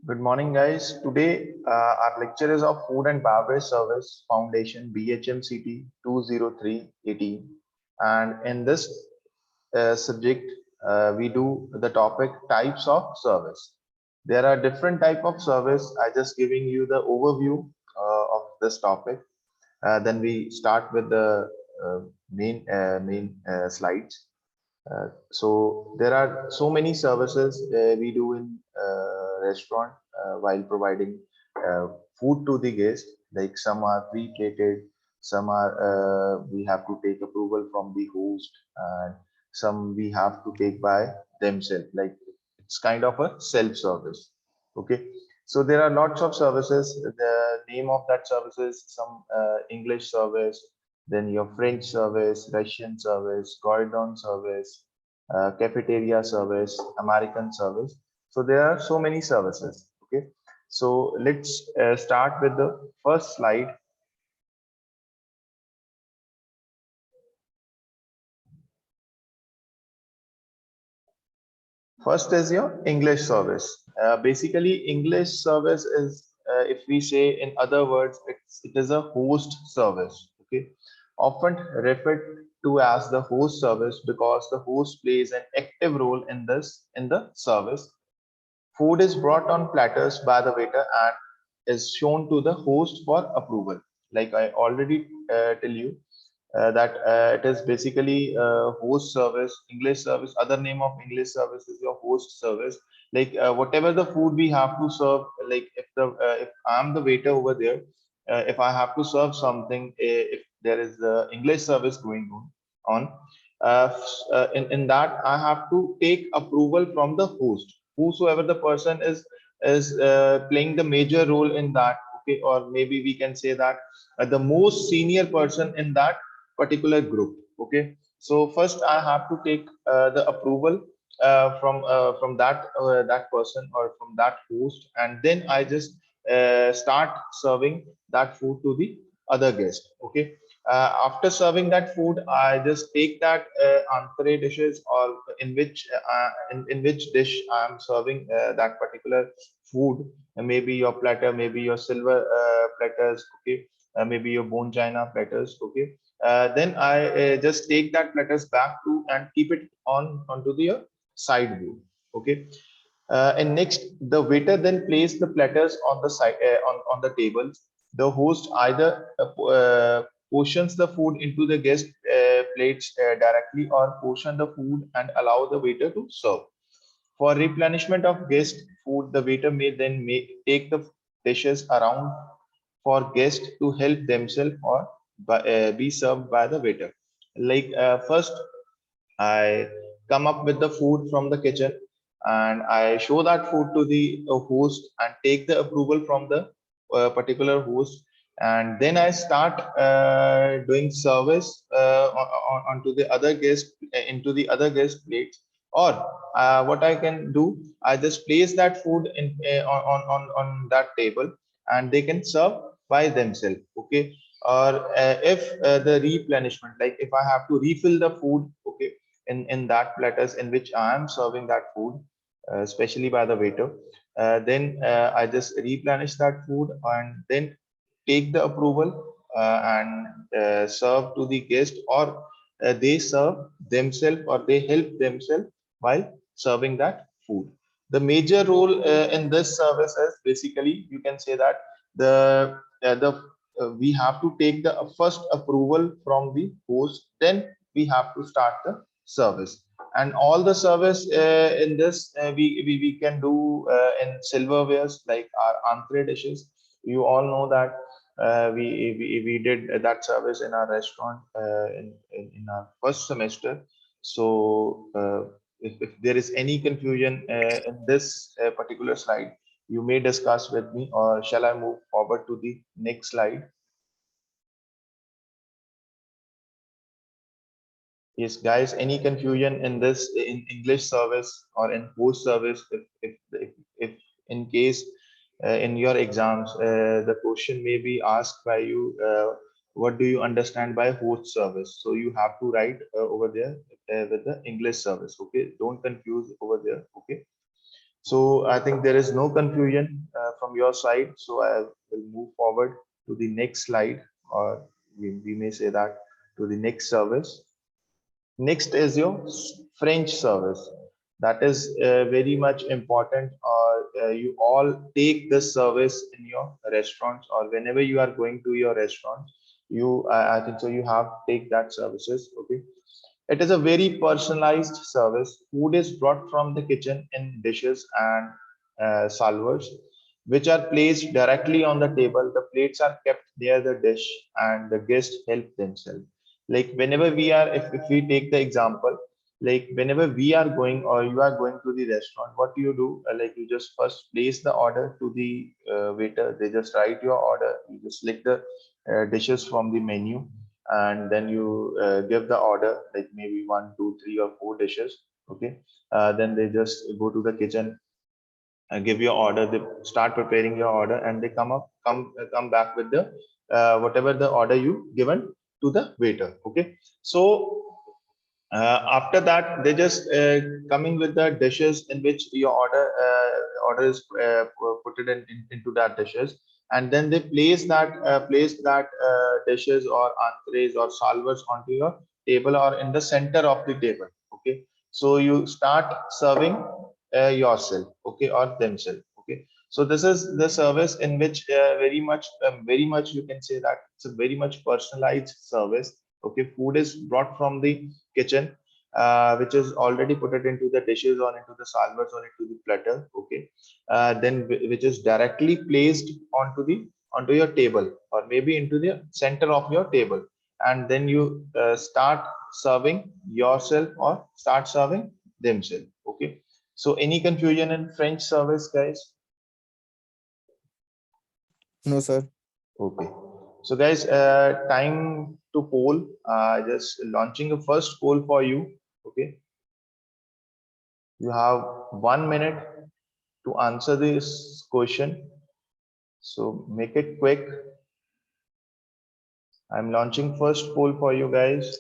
Good morning, guys. Today, our lecture is of Food and Beverage Service Foundation BHMCT 20318. And in this subject, we do the topic types of service. There are different type of service. I just giving you the overview of this topic. Then we start with the main slides. So there are so many services we do in restaurant while providing food to the guest. Like some are pre-plated, some are we have to take approval from the host, and some we have to take by themselves. Like it's kind of a self-service. Okay. So there are lots of services. The name of that service is some English service, then your French service, Russian service, Gordon service, cafeteria service, American service. So there are so many services. Okay. So let's start with the first slide. First is your English service. Basically, English service is, if we say in other words, it is a host service. Okay, often referred to as the host service because the host plays an active role in the service. Food is brought on platters by the waiter and is shown to the host for approval. Like I already tell you that it is basically host service, English service. Other name of English service is your host service. Like whatever the food we have to serve, like if I'm the waiter over there, if I have to serve something, if there is the English service going on, in that I have to take approval from the host, whosoever the person is playing the major role in that. Okay, or maybe we can say that the most senior person in that particular group. Okay, so first I have to take the approval from that person or from that host, and then I just start serving that food to the other guest. Okay, after serving that food, I just take that entree dishes, or in which dish I am serving that particular food. Maybe your platter, maybe your silver platters. Okay, maybe your bone china platters. Okay, then I just take that platters back to and keep it onto the side view. Okay, and next, the waiter then place the platters on the side on the tables. The host either portions the food into the guest plates directly, or portion the food and allow the waiter to serve. For replenishment of guest food, the waiter may then take the dishes around for guests to help themselves or be served by the waiter. Like first, I come up with the food from the kitchen and I show that food to the host and take the approval from the particular host. And then I start doing service onto the other guest, into the other guest plates. Or what I can do, I just place that food in on that table, and they can serve by themselves. Okay. Or if the replenishment, like if I have to refill the food, okay, in that platters in which I am serving that food, especially by the waiter. Then I just replenish that food and then take the approval and serve to the guest, or they serve themselves or they help themselves while serving that food. The major role in this service is basically, you can say that the we have to take the first approval from the host, then we have to start the service. And all the service in this we can do in silverwares, like our entree dishes. You all know that we did that service in our restaurant in our first semester. So if there is any confusion in this particular slide, you may discuss with me, or shall I move forward to the next slide? Yes, guys, any confusion in this, in English service or in host service? If in case in your exams the question may be asked by you, what do you understand by host service? So you have to write over there with the English service. Okay, don't confuse over there. Okay. So I think there is no confusion from your side, so I will move forward to the next slide, or we may say that to the next service. Next is your French service. That is very much important, or you all take this service in your restaurants, or whenever you are going to your restaurant, I think so you have take that services. Okay, it is a very personalized service. Food is brought from the kitchen in dishes and salvers, which are placed directly on the table. The plates are kept near the dish, and the guests help themselves. Like whenever we are, if we take the example, like whenever we are going or you are going to the restaurant, what do you do? Like you just first place the order to the waiter. They just write your order. You just select the dishes from the menu, and then you give the order, like maybe one, two, three, or four dishes. Okay, then they just go to the kitchen, give your order, they start preparing your order, and they come back with the whatever the order you given to the waiter. Okay, so after that they just coming with the dishes in which your order is put it into that dishes, and then they place that dishes or entrees or salvers onto your table or in the center of the table. Okay, so you start serving yourself, okay, or themselves. Okay, so this is the service in which very much you can say that it's a very much personalized service. Okay, food is brought from the kitchen, which is already put it into the dishes or into the salvers or into the platter. Okay, then which is directly placed onto your table or maybe into the center of your table, and then you start serving yourself or start serving themselves. Okay, so any confusion in French service, guys? No, sir. Okay. So guys, time to poll. Just launching a first poll for you. Okay. You have 1 minute to answer this question. So make it quick. I'm launching first poll for you guys.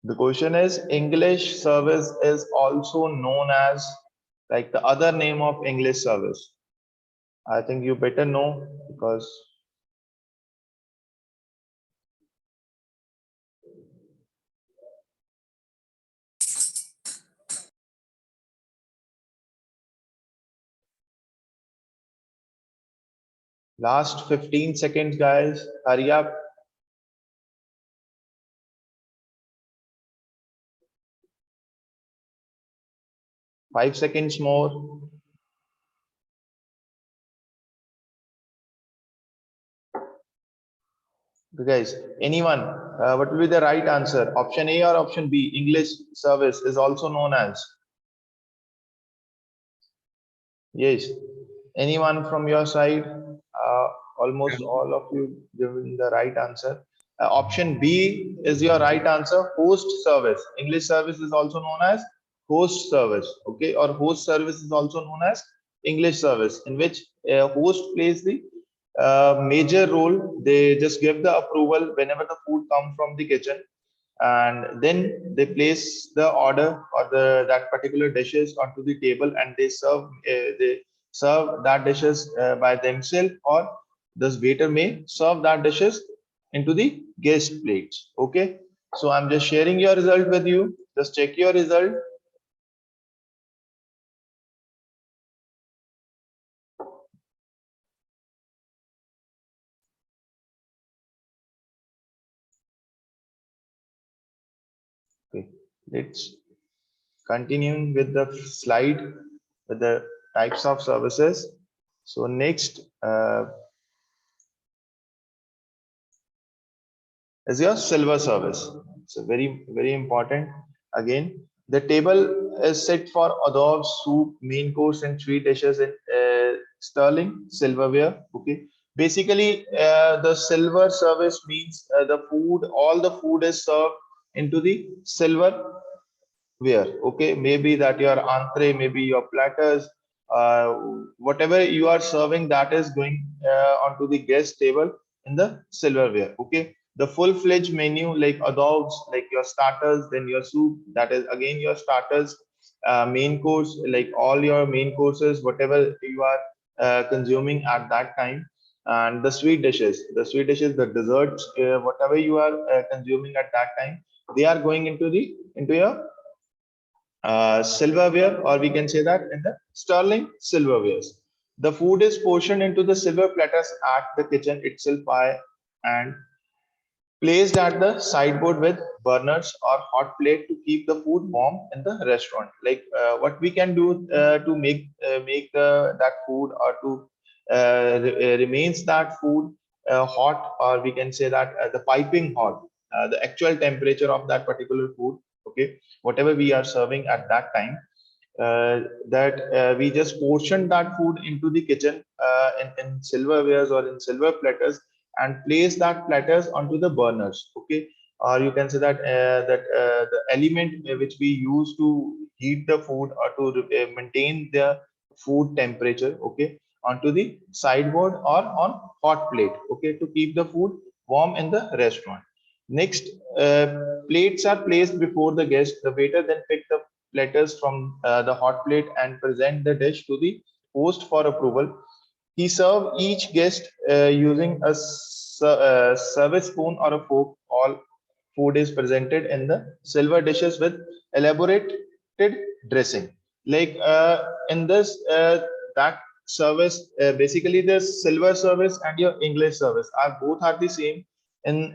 The question is English service is also known as, like, the other name of English service. I think you better know because last 15 seconds, guys. Hurry up. 5 seconds more. Guys, anyone, what will be the right answer? Option A or option B? English service is also known as. Yes. Anyone from your side? Almost all of you given the right answer. Option B is your right answer. Host service. English service is also known as host service. Okay, or host service is also known as English service, in which a host plays the major role. They just give the approval whenever the food comes from the kitchen, and then they place the order or the that particular dishes onto the table, and they serve that dishes by themselves, or this waiter may serve that dishes into the guest plates. Okay, so I'm just sharing your result with you. Just check your result. Okay, let's continue with the slide with the types of services. So next is your silver service. So very important. Again, the table is set for hors soup, main course, and sweet dishes in sterling silverware. Okay. Basically, the silver service means all the food is served into the silver where, okay, maybe that your entree, maybe your platters, uh, whatever you are serving, that is going onto the guest table in the silverware. Okay, the full-fledged menu like adobs, like your starters, then your soup, that is again your starters, main course, like all your main courses, whatever you are consuming at that time, and the sweet dishes, the desserts, whatever you are consuming at that time, they are going into your silverware, or we can say that in the sterling silverwares. The food is portioned into the silver platters at the kitchen itself and placed at the sideboard with burners or hot plate to keep the food warm in the restaurant. Like what we can do to make that food, or to remains that food hot, or we can say that the piping hot, the actual temperature of that particular food, okay, whatever we are serving at that time, that we just portion that food into the kitchen in silverwares or in silver platters, and place that platters onto the burners, okay, or you can say that the element which we use to heat the food or to maintain the food temperature, okay, onto the sideboard or on hot plate, okay, to keep the food warm in the restaurant. Next, uh, plates are placed before the guest. The waiter then picks the platters from the hot plate and present the dish to the host for approval. He served each guest using a service spoon or a fork. All food is presented in the silver dishes with elaborated dressing. Like in this, that service, basically the silver service and your English service are both are the same. In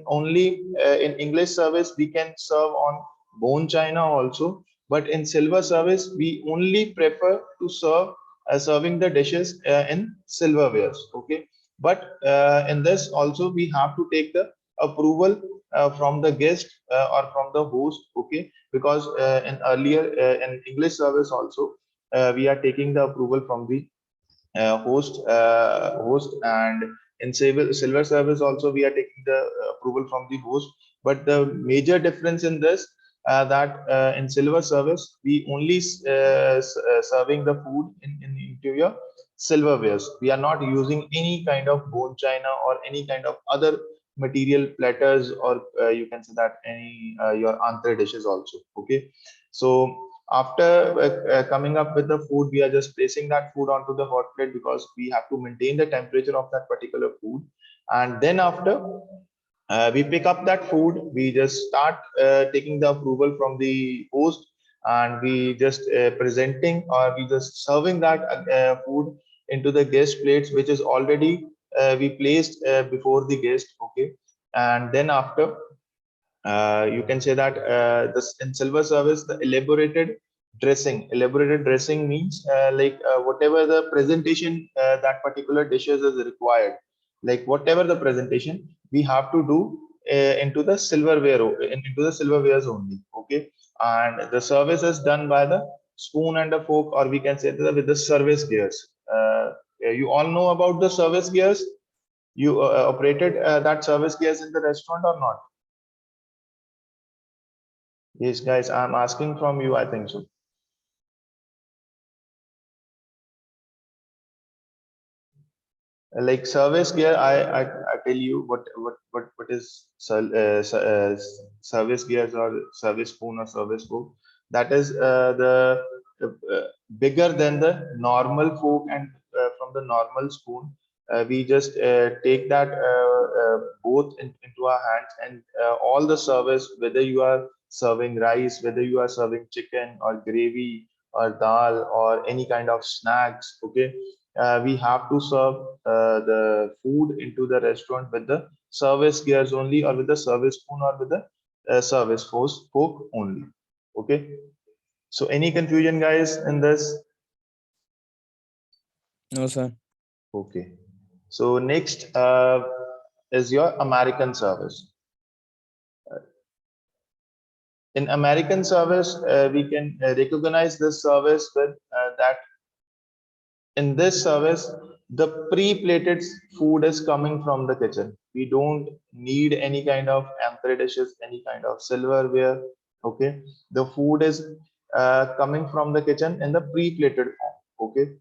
only in English service we can serve on bone china also, but in silver service we only prefer to serve serving the dishes in silverwares. Okay, but in this also we have to take the approval from the guest or from the host. Okay, because in earlier in English service also we are taking the approval from the host, and in silver service also we are taking the approval from the host. But the major difference in this, that in silver service we only serving the food into your silverwares. We are not using any kind of bone china or any kind of other material platters, or you can say that any your entree dishes also. Okay, so after coming up with the food, we are just placing that food onto the hot plate, because we have to maintain the temperature of that particular food. And then after we pick up that food, we just start taking the approval from the host, and we just presenting, or we just serving that food into the guest plates, which is already we placed before the guest. Okay, and then after you can say that this in silver service, the elaborated dressing means like whatever the presentation that particular dishes is required, like whatever the presentation we have to do into the into the silverwares only. Okay, and the service is done by the spoon and a fork, or we can say that with the service gears. You all know about the service gears. You operated that service gears in the restaurant or not? Yes, guys, I'm asking from you, I think so. Like service gear, I tell you what is service gears or service spoon or service fork. That is the bigger than the normal fork, and from the normal spoon, we just take that both into our hands, and all the service, whether you are serving rice, whether you are serving chicken or gravy or dal or any kind of snacks. Okay, we have to serve the food into the restaurant with the service gears only, or with the service spoon, or with the service fork only. Okay. So any confusion, guys, in this? No, sir. Okay. So next is your American service. In American service, we can recognize this service with that in this service, the pre-plated food is coming from the kitchen. We don't need any kind of ample dishes, any kind of silverware. Okay, the food is coming from the kitchen in the pre-plated form. Okay,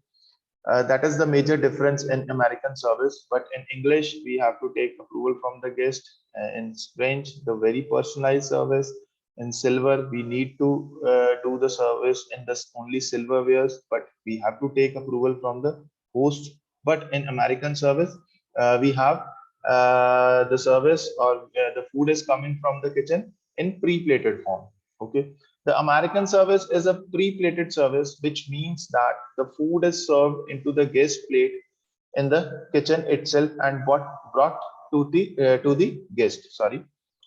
that is the major difference in American service. But in English, we have to take approval from the guest. In French, the very personalized service. In silver, we need to do the service in this only silverwares, but we have to take approval from the host. But in American service, we have the service or the food is coming from the kitchen in pre-plated form. Okay, the American service is a pre-plated service, which means that the food is served into the guest plate in the kitchen itself and what brought to the guest. Sorry,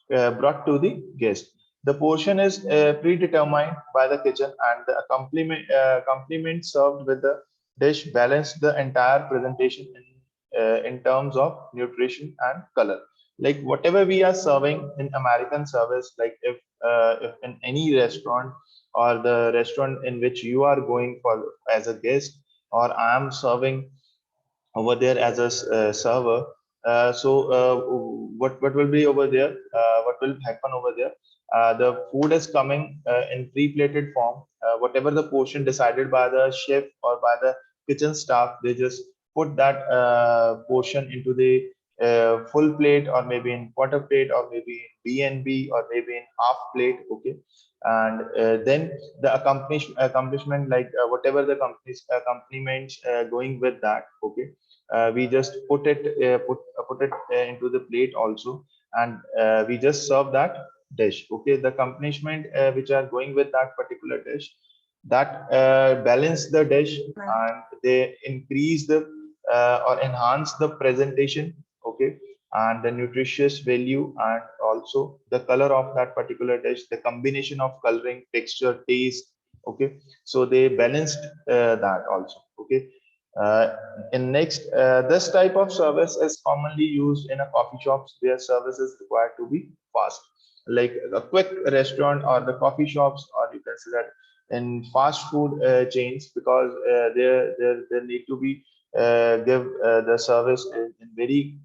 brought to the guest. The portion is predetermined by the kitchen, and the accompaniment served with the dish balance the entire presentation in terms of nutrition and color. Like whatever we are serving in American service, like if in any restaurant or the restaurant in which you are going for as a guest, or I am serving over there as a server. What will be over there? What will happen over there? The food is coming in pre-plated form. Whatever the portion decided by the chef or by the kitchen staff, they just put that portion into the full plate, or maybe in quarter plate, or maybe in B&B, or maybe in half plate. Okay, and then the accomplishment, like whatever the company's accompaniment going with that. Okay, we just put it into the plate also, and we just serve that dish. Okay, the accompaniment which are going with that particular dish, that balance the dish, and they increase the or enhance the presentation. Okay, and the nutritious value, and also the color of that particular dish, the combination of coloring, texture, taste. Okay, so they balanced that also. Okay, uh, in next, this type of service is commonly used in a coffee shops where service is required to be fast, like a quick restaurant or the coffee shops, or you can say that in fast food chains, because there need to be give the service in very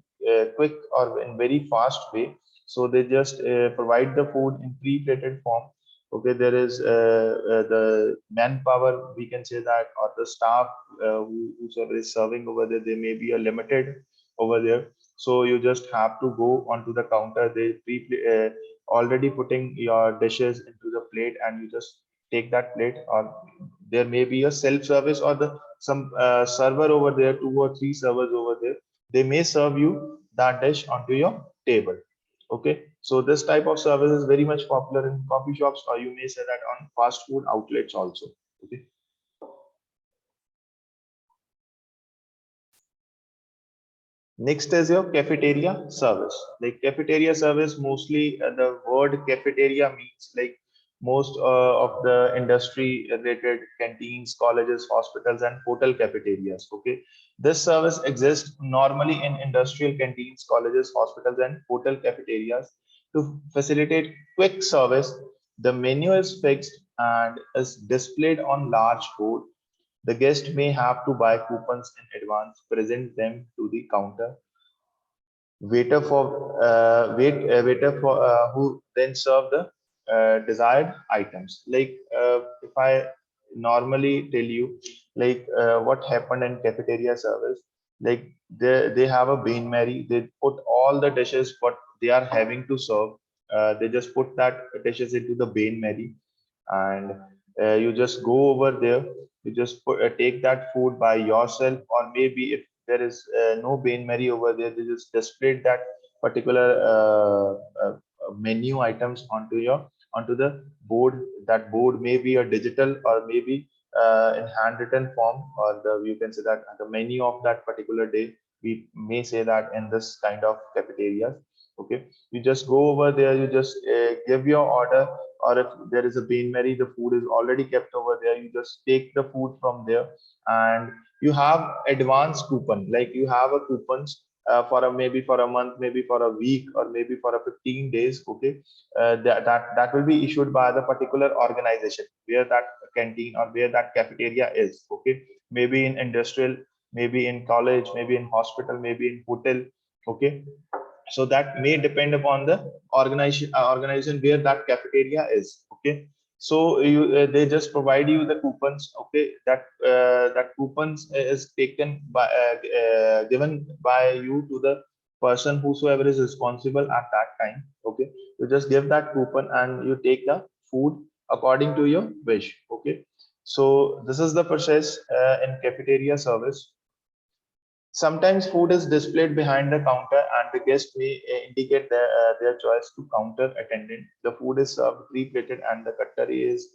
quick or in very fast way. So they just provide the food in pre-plated form. Okay, there is the manpower, we can say that, or the staff whosoever is serving over there, they may be a limited over there. So you just have to go onto the counter. They already putting your dishes into the plate, and you just take that plate. Or there may be a self service, or the some server over there, two or three servers over there, they may serve you that dish onto your table. Okay, so this type of service is very much popular in coffee shops, or you may say that on fast food outlets also. Okay. Next is your cafeteria service. Like cafeteria service, mostly the word cafeteria means like most of the industry related canteens, colleges, hospitals, and hotel cafeterias. Okay, this service exists normally in industrial canteens, colleges, hospitals, and hotel cafeterias to facilitate quick service. The menu is fixed and is displayed on large board. The guest may have to buy coupons in advance, present them to the counter waiter for who then serve the desired items. Like if I normally tell you, like what happened in cafeteria service, like they have a bain marie. They put all the dishes what they are having to serve. They just put that dishes into the bain marie, and you just go over there. You just take that food by yourself, or maybe if there is no bain marie over there, they just displayed that particular menu items onto the board. That board may be a digital, or maybe in handwritten form, or the you can say that the menu of that particular day, we may say that in this kind of cafeterias. Okay, you just go over there, you just give your order, or if there is a bain marie, the food is already kept over there, you just take the food from there. And you have advance coupon, like you have a coupons for a maybe for a month, maybe for a week, or maybe for a 15 days. Okay, that will be issued by the particular organization where that canteen or where that cafeteria is. Okay, maybe in industrial, maybe in college, maybe in hospital, maybe in hotel. Okay, so that may depend upon the organization where that cafeteria is. Okay, so you they just provide you the coupons. Okay, that coupons is taken by given by you to the person whosoever is responsible at that time. Okay, you just give that coupon and you take the food according to your wish. Okay, so this is the process in cafeteria service. Sometimes food is displayed behind the counter and the guest may indicate their choice to counter attendant. The food is served pre-plated and the cutlery is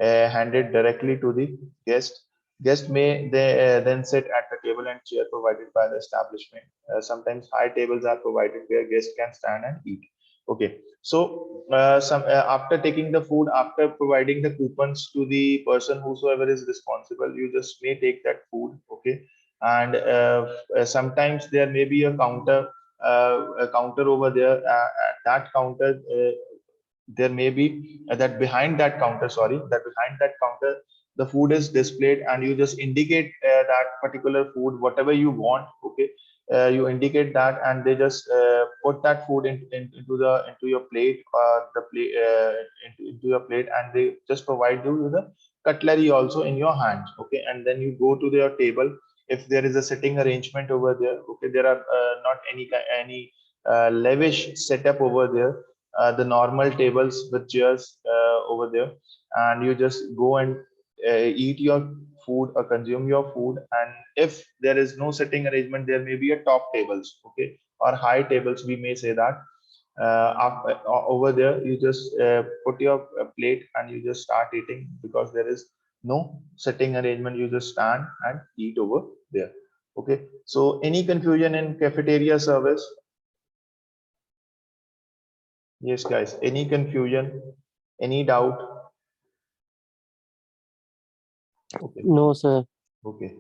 handed directly to the guest. Guest may then sit at the table and chair provided by the establishment. Sometimes high tables are provided where guests can stand and eat. Okay, so after taking the food, after providing the coupons to the person whosoever is responsible, you just may take that food. Okay, and sometimes there may be a counter over there. At that counter, there may be that behind that counter, sorry, that behind that counter, the food is displayed, and you just indicate that particular food, whatever you want. Okay, you indicate that, and they just put that food into your plate or the plate into your plate, and they just provide you with the cutlery also in your hands. Okay, and then you go to your table. If there is a sitting arrangement over there, okay, there are not any lavish setup over there, the normal tables with chairs over there, and you just go and eat your food or consume your food. And if there is no sitting arrangement, there may be a top tables, okay, or high tables, we may say that. Over there, you just put your plate and you just start eating, because there is no sitting arrangement. You just stand and eat over there. Okay, so any confusion in cafeteria service? Yes, guys. Any confusion? Any doubt? Okay. No, sir. Okay.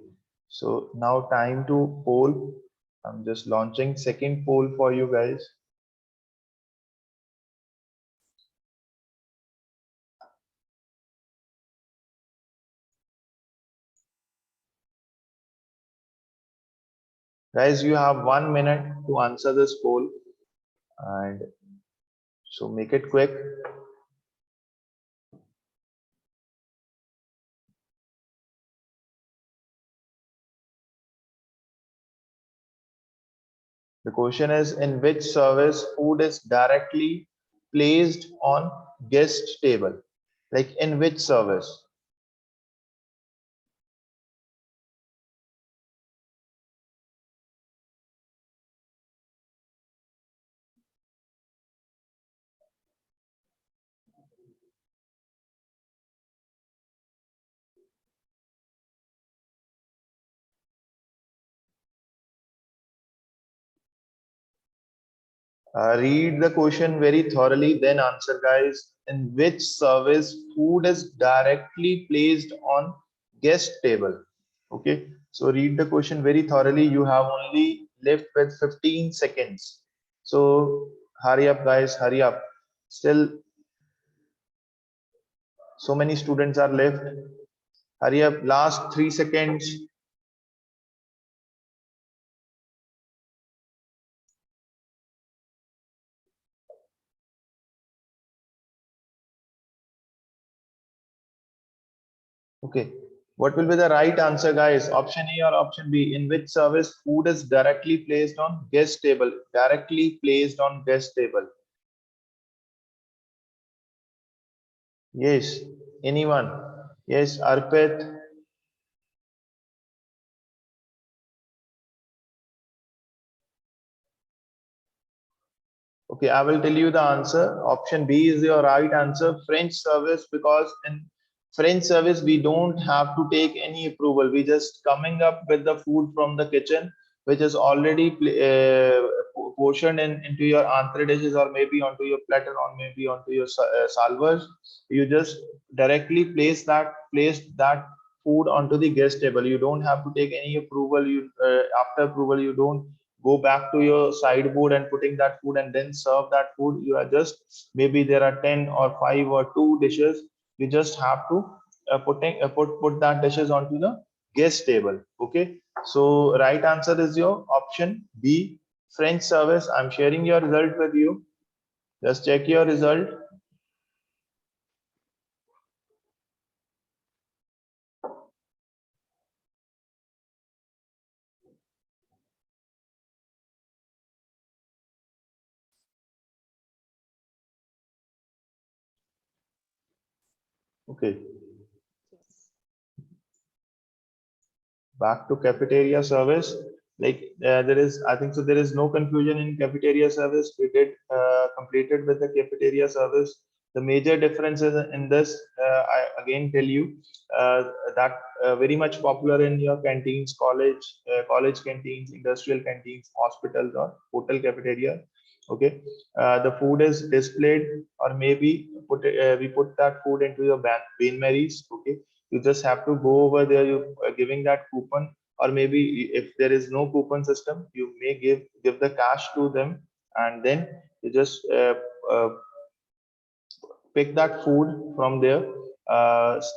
So now time to poll. I'm just launching second poll for you guys. Guys, you have 1 minute to answer this poll, and so make it quick. The question is, in which service food is directly placed on guest table? Like in which service? Read the question very thoroughly, then answer, guys. In which service food is directly placed on guest table? Okay, so read the question very thoroughly. You have only left with 15 seconds. So hurry up, guys, hurry up. Still, so many students are left. Hurry up, last 3 seconds. Okay, what will be the right answer, guys? Option A or option B? In which service food is directly placed on guest table? Directly placed on guest table. Yes, anyone? Yes, Arpit. Okay, I will tell you the answer. Option B is your right answer. French service, because in French service we don't have to take any approval. We just coming up with the food from the kitchen, which is already portioned into your entree dishes, or maybe onto your platter, or maybe onto your salvers. You just directly place that food onto the guest table. You don't have to take any approval. You after approval, you don't go back to your sideboard and putting that food and then serve that food. You are just, maybe there are 10 or 5 or 2 dishes, you just have to put that dishes onto the guest table. Okay, so right answer is your option B, French service. I'm sharing your result with you. Just check your result. Okay, Yes. back to cafeteria service. Like there is, I think so, there is no confusion in cafeteria service. We did completed with the cafeteria service. The major differences in this, I again tell you, uh, that very much popular in your canteens, college canteens, industrial canteens, hospitals, or hotel cafeteria. Okay, the food is displayed, or maybe we put that food into your bain maries. Okay, you just have to go over there, you giving that coupon, or maybe if there is no coupon system, you may give the cash to them, and then you just uh, pick that food from there.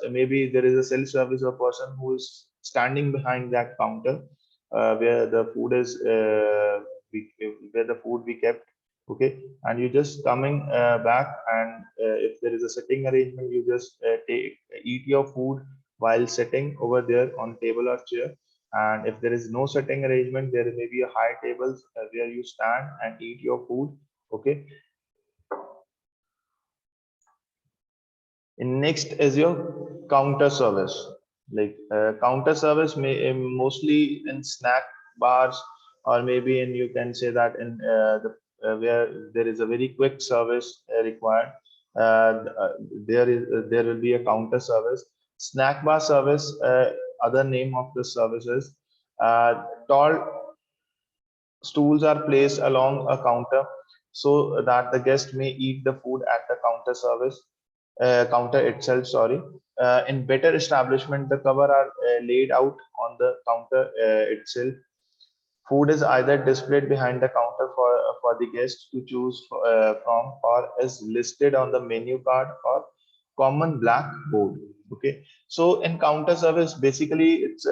Maybe there is a self-service or person who is standing behind that counter, where the food is where the food we kept. Okay, and you just coming back, and if there is a sitting arrangement, you just eat your food while sitting over there on table or chair. And if there is no sitting arrangement, there may be a high tables where you stand and eat your food. Okay, and next is your counter service. Like counter service may mostly in snack bars, or maybe in, you can say that in the where there is a very quick service required. There is there will be a counter service. Snack bar service. Other name of the services. Tall stools are placed along a counter so that the guest may eat the food at the counter itself. Sorry. In better establishment, the cover are laid out on the counter itself. Food is either displayed behind the counter for the guests to choose from, or is listed on the menu card or common blackboard. Okay, so in counter service, basically it's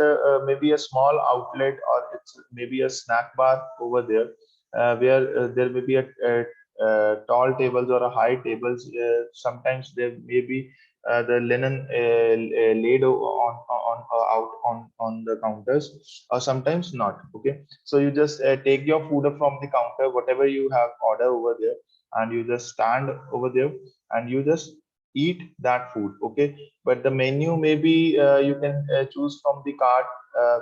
maybe a small outlet, or it's maybe a snack bar over there, where there may be tall tables or a high tables. Sometimes there may be the linen laid out on the counters, or sometimes not. Okay, so you just take your food from the counter, whatever you have order over there, and you just stand over there, and you just eat that food. Okay, but the menu maybe you can choose from the card.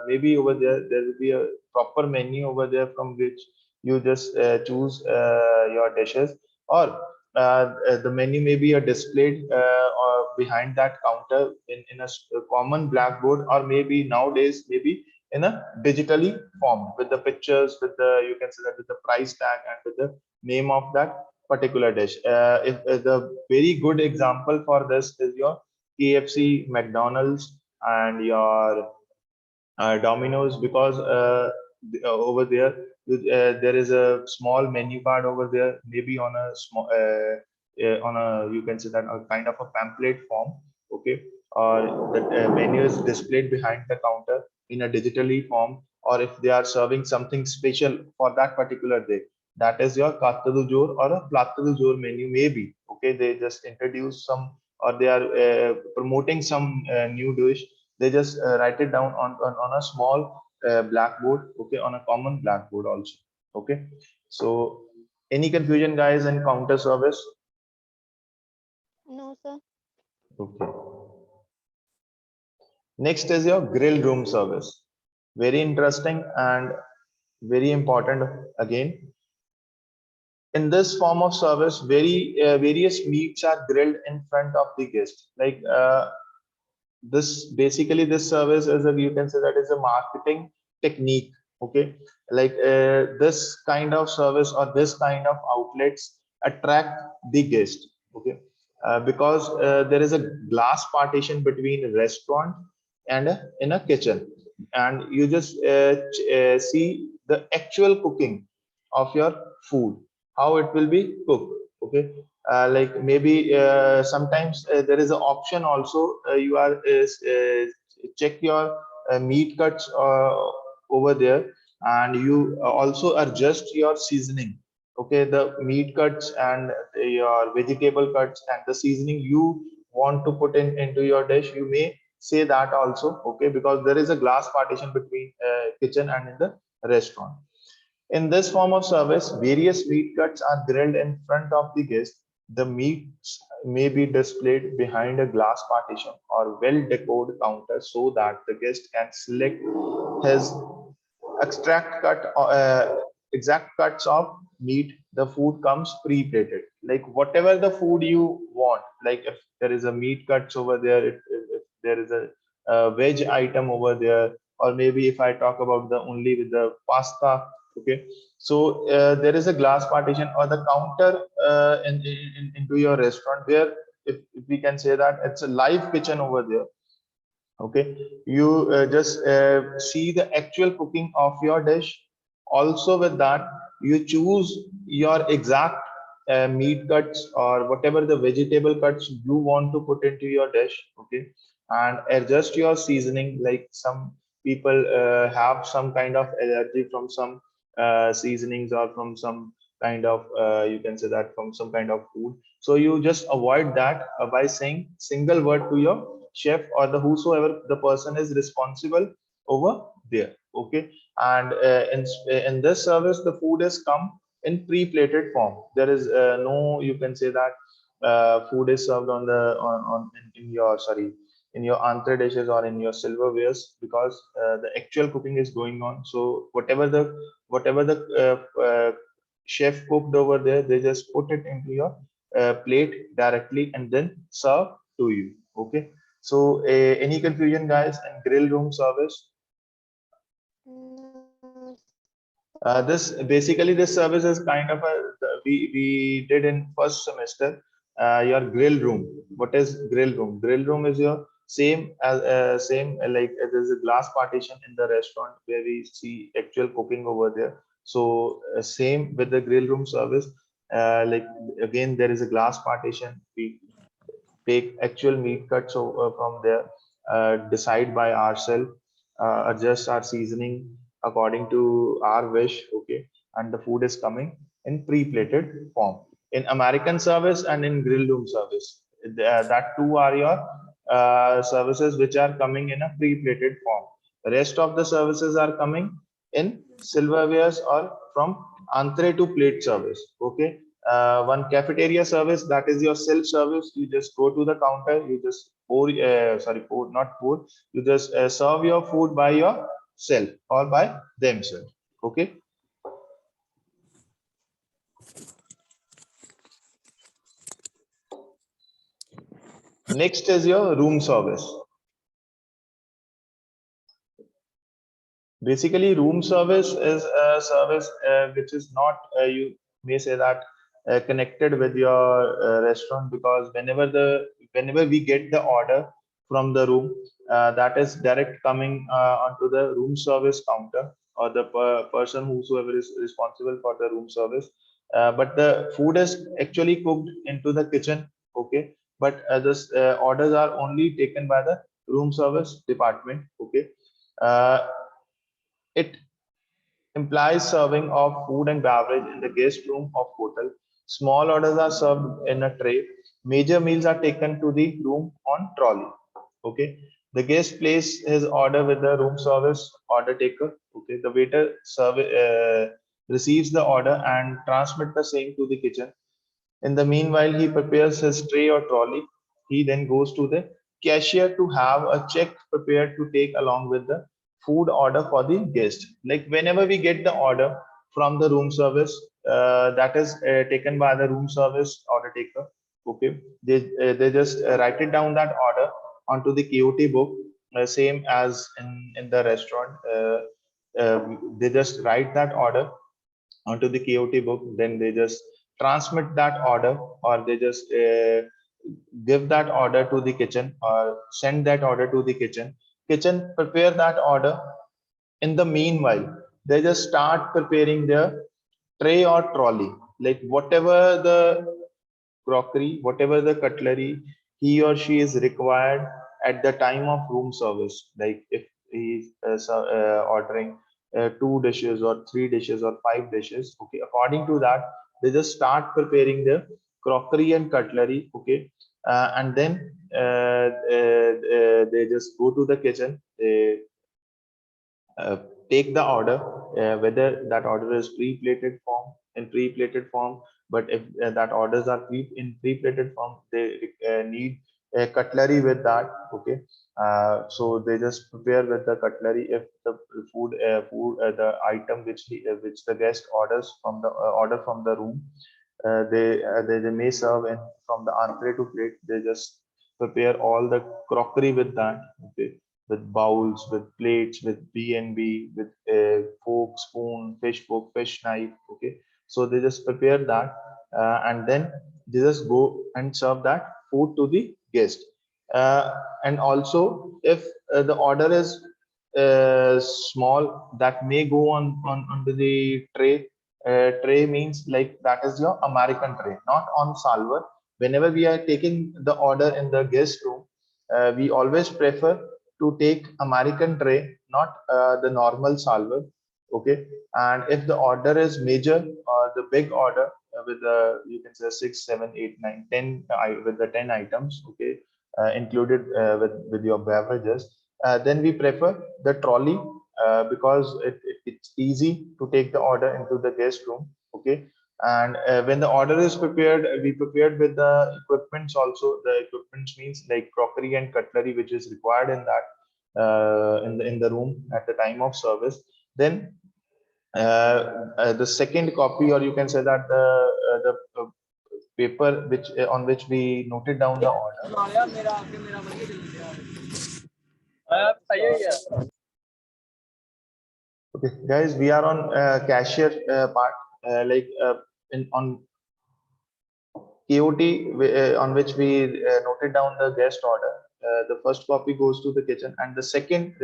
Maybe over there will be a proper menu over there from which you just choose your dishes, or the menu may be displayed or behind that counter in a common blackboard, or maybe nowadays maybe in a digitally formed with the pictures, with the, you can say that, with the price tag and with the name of that particular dish. If the very good example for this is your KFC, McDonald's, and your Domino's, because over there there is a small menu card over there, maybe on a small on a, you can say that, a kind of a pamphlet form. Okay, or the menu is displayed behind the counter in a digitally form, or if they are serving something special for that particular day, that is your Karta du Jour or a Plata du Jour menu maybe. Okay, they just introduce some, or they are promoting some new dish. They just write it down on a small blackboard. Okay, on a common blackboard also. Okay, so any confusion, guys, in counter service? No, sir. Okay, next is your grill room service. Very interesting and very important. Again, in this form of service, various meats are grilled in front of the guest. Like this, basically this service is a, you can say that, is a marketing technique. Okay, like this kind of service or this kind of outlets attract the guest. Okay, because there is a glass partition between a restaurant and in a kitchen, and you just see the actual cooking of your food, how it will be cooked. Okay, like maybe sometimes there is an option also, you are check your meat cuts over there, and you also adjust your seasoning. Okay, the meat cuts and your vegetable cuts and the seasoning you want to put in into your dish, you may say that also. Okay, because there is a glass partition between kitchen and in the restaurant. In this form of service, various meat cuts are grilled in front of the guest. The meats may be displayed behind a glass partition or well-decorated counter so that the guest can select his extract cut exact cuts of meat. The food comes pre-plated, like whatever the food you want. Like if there is a meat cuts over there, if there is a veg item over there, or maybe if I talk about the only with the pasta. Okay, so there is a glass partition or the counter into your restaurant where, if we can say that it's a live kitchen over there. Okay, you just see the actual cooking of your dish. Also with that, you choose your exact meat cuts or whatever the vegetable cuts you want to put into your dish. Okay, and adjust your seasoning. Like some people have some kind of allergy from some seasonings, or from some kind of you can say that from some kind of food. So you just avoid that by saying single word to your chef or the whosoever the person is responsible over there. Okay, and in this service the food is come in pre-plated form. There is no, you can say that food is served on the on in your, sorry, in your entree dishes or in your silverwares, because the actual cooking is going on. So whatever the chef cooked over there, they just put it into your plate directly and then serve to you. Okay, so any confusion, guys, in grill room service? No, sir. This basically this service is kind of a, we did in first semester. Your grill room. What is grill room? Grill room is your same as same like there's a glass partition in the restaurant where we see actual cooking over there. So same with the grill room service. Like again, there is a glass partition. We take actual meat cuts from there, decide by ourselves, adjust our seasoning according to our wish. Okay, and the food is coming in pre-plated form. In American service and in grill room service, that two are your services which are coming in a pre-plated form. The rest of the services are coming in silverwares or from entree to plate service. Okay, one cafeteria service, that is your self service. You just go to the counter, you just pour sorry, pour not pour, you just serve your food by yourself or by themselves. Okay, next is your room service. Basically, room service is a service which is not, you may say that, connected with your restaurant, because whenever we get the order from the room, that is direct coming onto the room service counter, or the person whosoever is responsible for the room service. But the food is actually cooked into the kitchen. Okay, but this orders are only taken by the room service department. Okay, uh, it implies serving of food and beverage in the guest room of hotel. Small orders are served in a tray. Major meals are taken to the room on trolley. Okay. The guest place his order with the room service order taker. Okay. The waiter receives the order and transmit the same to the kitchen. In the meanwhile, he prepares his tray or trolley. He then goes to the cashier to have a check prepared to take along with the food order for the guest. Like whenever we get the order from the room service, that is taken by the room service order taker. Okay, they just write it down that order onto the KOT book, same as in the restaurant. They just write that order onto the KOT book, then they just transmit that order, or they just give that order to the kitchen or send that order to the kitchen. Kitchen prepare that order. In the meanwhile, they just start preparing their tray or trolley, like whatever the crockery, whatever the cutlery he or she is required at the time of room service. Like if he's ordering two dishes or three dishes or five dishes, okay, according to that, they just start preparing the crockery and cutlery, okay, and then they just go to the kitchen. They take the order, whether that order is pre-plated form, in pre-plated form, But if that orders are in pre-plated form, they need a cutlery with that. Okay, so they just prepare with the cutlery. If the the item which the guest orders from the order from the room, they may serve in from the entree to plate. They just prepare all the crockery with that. Okay, with bowls, with plates, with B&B, with fork, spoon, fish fork, fish knife. Okay, so they just prepare that, and then they just go and serve that food to the guest. And also, if the order is small, that may go on onto the tray. Tray means like that is your American tray, not on salver. Whenever we are taking the order in the guest room, we always prefer to take American tray, not the normal salver. Okay, and if the order is major or the big order with the, you can say 6, 7, 8, 9, 10 with the 10 items, okay, included with your beverages, then we prefer the trolley, because it's easy to take the order into the guest room. Okay, and when the order is prepared, we prepared with the equipments also. The equipments means like crockery and cutlery, which is required in that in the room at the time of service. Then the second copy, or you can say that the paper which on which we noted down the order. Okay, guys, we are on cashier part, like in on KOT, on which we noted down the guest order. The first copy goes to the kitchen, and the second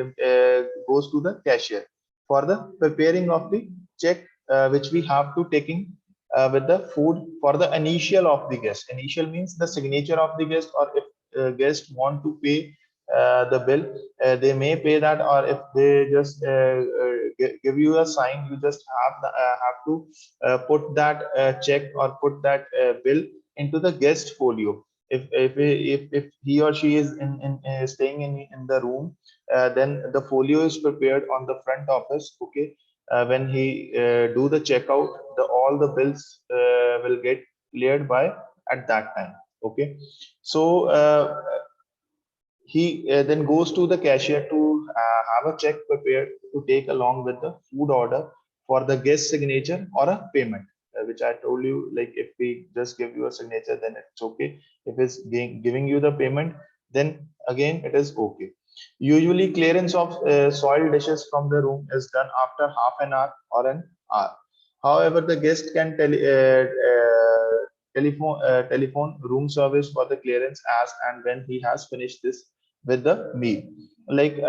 goes to the cashier for the preparing of the check, which we have to taking with the food for the initial of the guest. Initial means the signature of the guest, or if guests want to pay the bill, they may pay that, or if they just give you a sign, you just have to put that check or put that bill into the guest folio. If he or she is in staying in the room, then the folio is prepared on the front office. Okay, when he do the checkout, the all the bills will get cleared by at that time. Okay, so he then goes to the cashier to have a check prepared to take along with the food order for the guest signature or a payment, which I told you, like if we just give you a signature, then it's okay. If it's giving you the payment, then again it is okay. Usually clearance of soiled dishes from the room is done after half an hour or an hour. However, the guest can telephone room service for the clearance as and when he has finished this with the meal. Like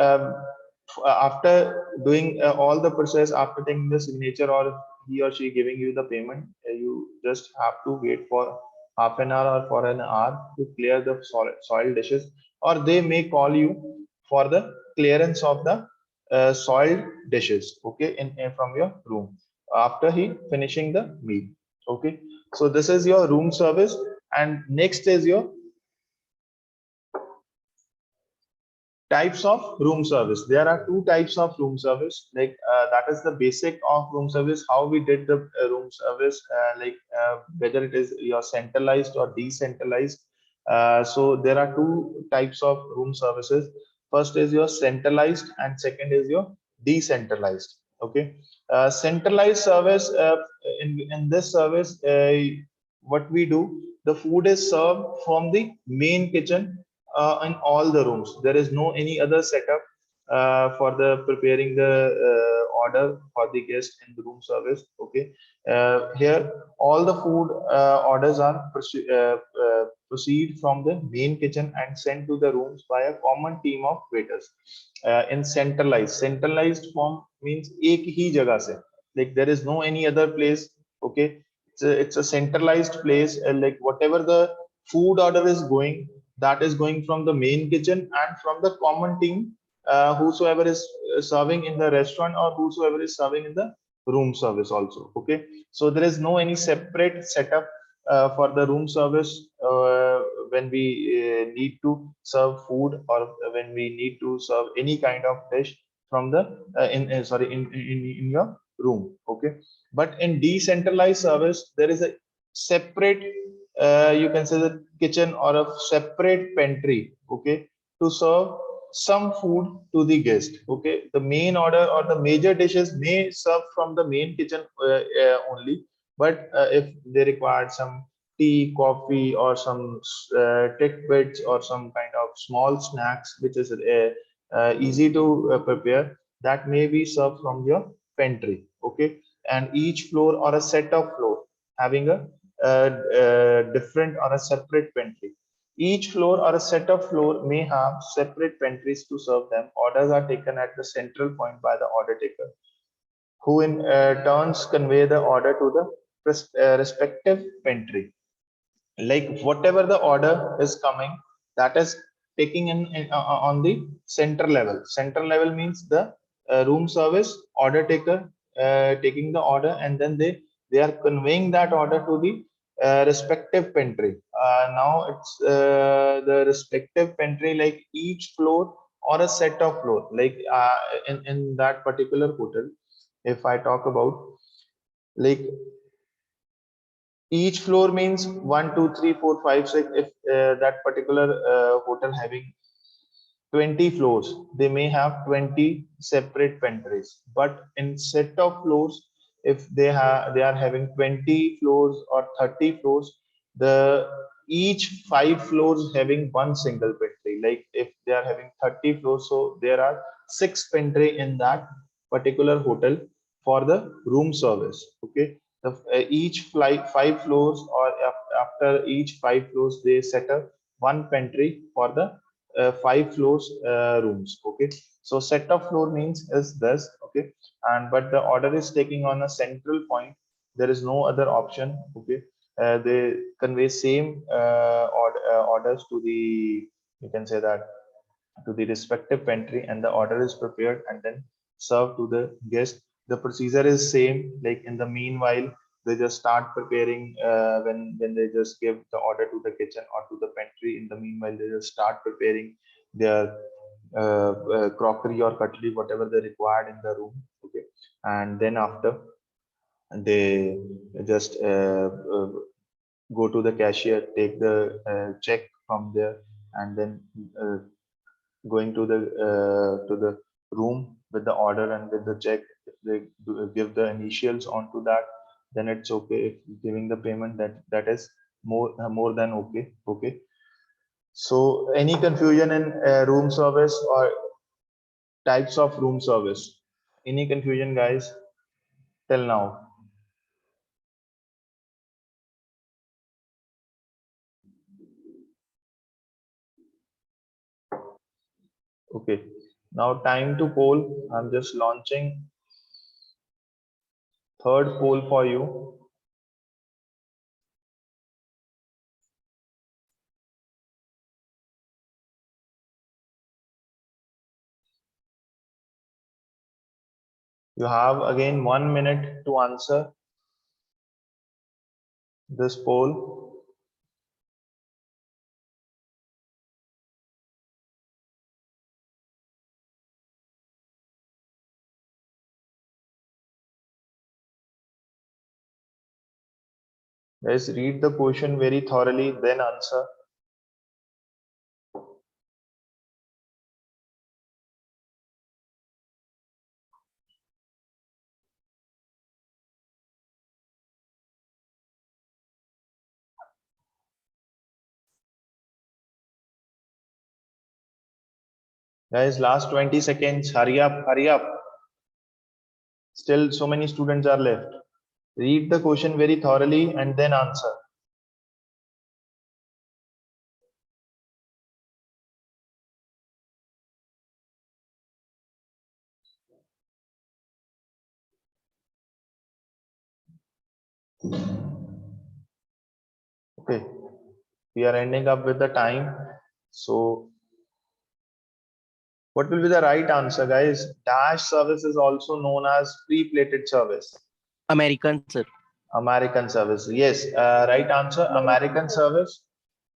after doing all the process, after taking the signature or he or she giving you the payment, you just have to wait for half an hour or for an hour to clear the soil dishes, or they may call you for the clearance of the soiled dishes. Okay, in from your room after he finishing the meal. Okay, so this is your room service, and next is your types of room service. There are two types of room service, like that is the basic of room service, how we did the room service, whether it is your centralized or decentralized. So there are two types of room services. First is your centralized, and second is your decentralized. Okay, centralized service, in this service, what we do, the food is served from the main kitchen in all the rooms. There is no any other setup for the preparing the order for the guest in the room service. Okay, here all the food orders are proceed from the main kitchen and sent to the rooms by a common team of waiters. In centralized form means एक ही जगह से, like there is no any other place. Okay, it's a centralized place, like whatever the food order is going, that is going from the main kitchen and from the common team, whosoever is serving in the restaurant or whosoever is serving in the room service also. Okay, so there is no any separate setup for the room service when we need to serve food, or when we need to serve any kind of dish from the in sorry in your room. Okay, but in decentralized service, there is a separate, you can say the kitchen or a separate pantry, okay, to serve some food to the guest. Okay, the main order or the major dishes may serve from the main kitchen only, but if they require some tea, coffee, or some tidbits or some kind of small snacks which is easy to prepare, that may be served from your pantry. Okay, and each floor or a set of floor having a different or a separate pantry. Each floor or a set of floor may have separate pantries to serve them. Orders are taken at the central point by the order taker, who in turns convey the order to the respective pantry. Like whatever the order is coming, that is taking in on the center level means the room service order taker taking the order, and then they are conveying that order to the respective pantry. Now it's the respective pantry, like each floor or a set of floor, like in that particular hotel, if I talk about, like each floor means 1 2 3 4 5 6. If that particular hotel having 20 floors, they may have 20 separate pantries. But in set of floors, if they are having 20 floors or 30 floors, the each 5 floors having one single pantry. Like if they are having 30 floors, so there are 6 pantry in that particular hotel for the room service. Okay, each 5 floors, or after each 5 floors they set up one pantry for the 5 floors rooms. Okay, so set of floor means is this. Okay, and but the order is taking on a central point, there is no other option. Okay, they convey same orders to the, you can say that, to the respective pantry, and the order is prepared and then served to the guest. The procedure is same. Like in the meanwhile, they just start preparing when they just give the order to the kitchen or to the pantry. In the meanwhile, they just start preparing their crockery or cutlery, whatever they required in the room. Okay, and then after they just go to the cashier, take the check from there, and then uh, going to the room with the order and with the check. If they give the initials onto that, then it's okay. If giving the payment, that is more than okay. Okay, so any confusion in room service or types of room service? Any confusion, guys, till now? Okay, now time to poll. I'm just launching third poll for you. You have again 1 minute to answer this poll. Guys, read the question very thoroughly, then answer. Guys, last 20 seconds. Hurry up, hurry up. Still, so many students are left. Read the question very thoroughly and then answer. Okay, we are ending up with the time. So, what will be the right answer, guys? Dash service is also known as pre-plated service. American, sir. American service. Yes, right answer, American service.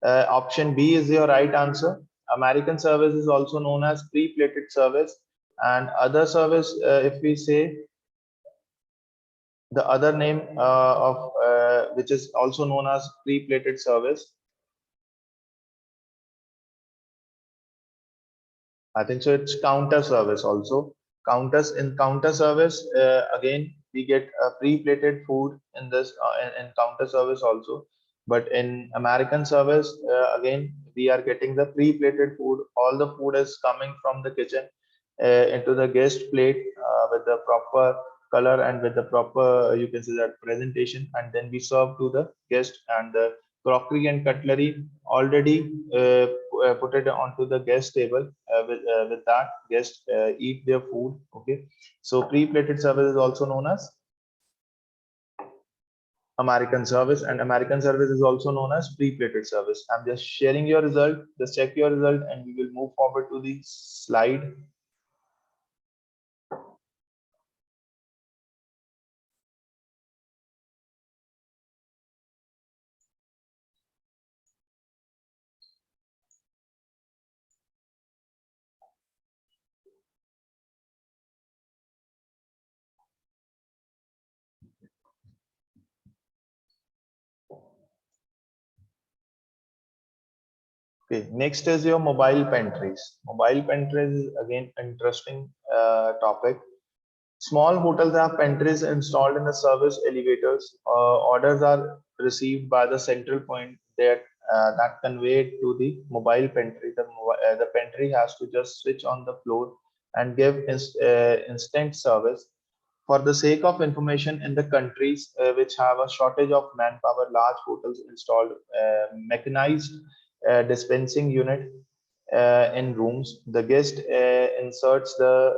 Option B is your right answer. American service is also known as pre-plated service. And other service, if we say the other name of which is also known as pre-plated service. I think so. It's counter service also. Counters in counter service, again we get pre-plated food in this in counter service also. But in American service, again we are getting the pre-plated food. All the food is coming from the kitchen into the guest plate with the proper color and with the proper you can say that presentation, and then we serve to the guest, and the crockery and cutlery already put it onto the guest table. With that, guests eat their food. Okay, so pre-plated service is also known as American service, and American service is also known as pre-plated service. I'm just sharing your result. Just check your result, and we will move forward to the slide. Okay, next is your mobile pantries. Mobile pantries is again interesting topic. Small hotels have pantries installed in the service elevators. Orders are received by the central point that conveyed to the mobile pantry. The pantry has to just switch on the floor and give instant service. For the sake of information, in the countries which have a shortage of manpower, large hotels installed mechanized dispensing unit in rooms. The guest inserts the